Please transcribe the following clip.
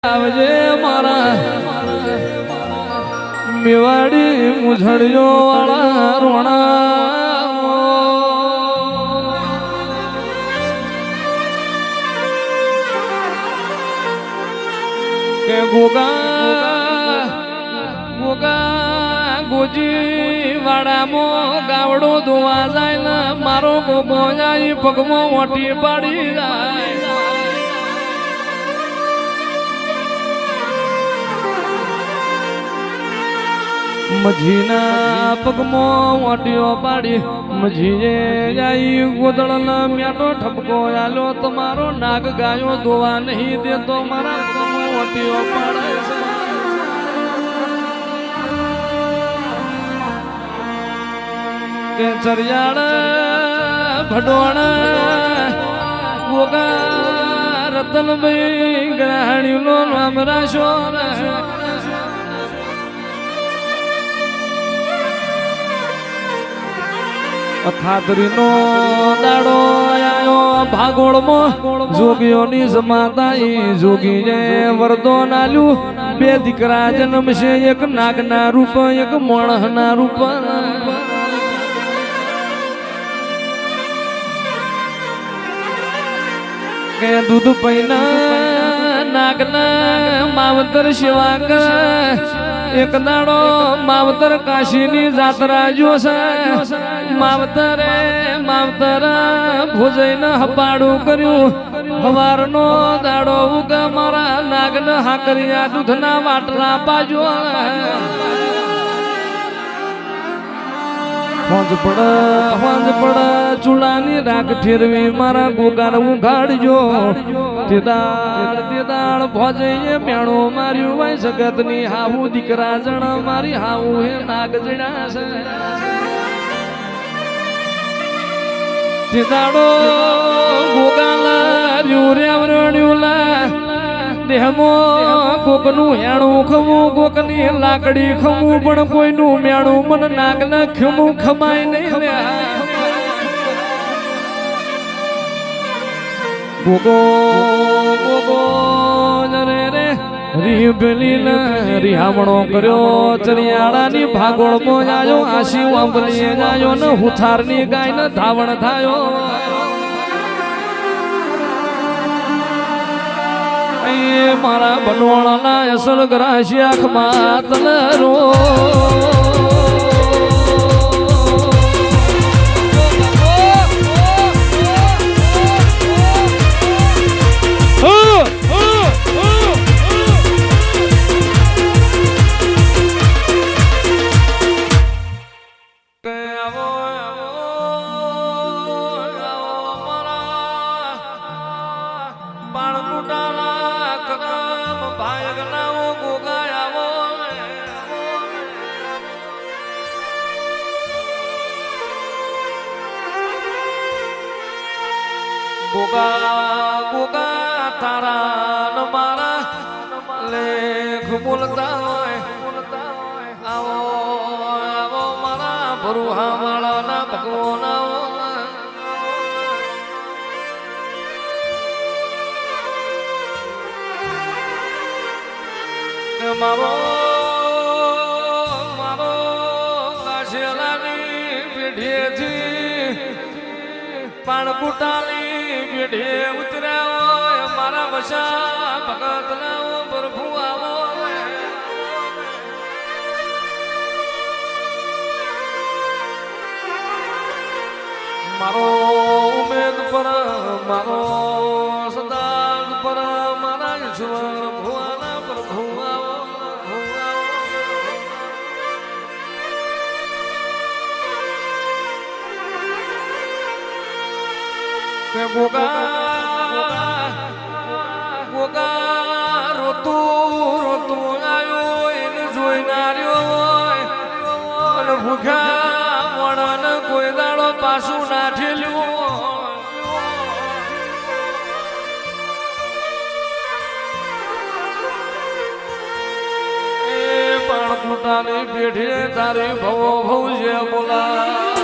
આવજે મારા મેવાડી મુઝડિયો વાળા રોણા કે ગોગા ગોગા ગોજી વાડામો ગાવડો ધોવા જાય ને મારો ગોગો જાય પગમો ઓટી પાડી જાય મજીના પગમો ઓટીઓ પાડી મજીએ જાય ગોદળનો મેટો ઠપકો આલો તમારો નાગ ગાયો ધોવા નહીં દેતો મારા પગમો ઓટીઓ પાડે કે ચરિયાળ ભડોણ ગોગા રતનભાઈ ગ્રહણીનો નામ રાશો ખાતરીનો દાડો આયો ભાગોળમાં જોગીઓની જમાતાઈ જોગીએ વરદાન આલ્યું બે દીકરા જન્મશે એક નાગના રૂપ એક મોણસના રૂપ કે દૂધ પૈના નાગના માવતર સેવા એક દાડો માવતર કાશીની જાત્રા જોશે માવતરે માવતર ભોજન હપાડું કર્યું હવારનો દાડો ઉગા મારા નાગન હાકરિયા દૂધના વાટલા બાજુ હોંજ પડ ચૂલાની રાખ ઠેરવી મારા ગોગાને ઉઘાડજો તેદાળ ભોજઈએ મેણો માર્યું ભાઈ જગતની હાવું દીકરા જણ મારી હાવું હે નાગ જણા છે તેદાડો ગોગાલા રેવરણ્યુલા દેહમો કોકનું હેણું ખમું કોકની લાકડી ખમું પણ કોઈનું મેણું મન નાગના ખમું ખમાય નહીં ગોગો ગોગો રે રે રીબલીને રિહામણો કર્યો ચરિયાળાની ભાગોળમાં જાયો આશી વાંભલીએ જાયો ને હુથારની ગાયને ધાવણ થાયો મારા બનવાળાના અસલ ગ્રાસી આંખમાં તલરો ગોગા ગોગા તારા મારા લેખ બોલતા હોય આવો આવો મારા ભરુહા વાળાના ભગવાન મારો મારો કાશેલાની પેઢીએથી પાણકુટાની પેઢે ઉતર્યા હોય મારા વસા ભગત ના પ્રભુ આવો મારો ઉમેદ પર મારો સદાગ પર મારા ઈશ્વર ભુવાના પ્રભુ આવો કે ગોગા ગોગા રોતું આવ્યો એને જોઈનાર્યો હોય અને ભૂખ્યા વણને કોઈ દાડો પાછું ના ઠેલ્યું એ પણ પોતાની પેઢીએ તારી ભવો ભવ છે બોલા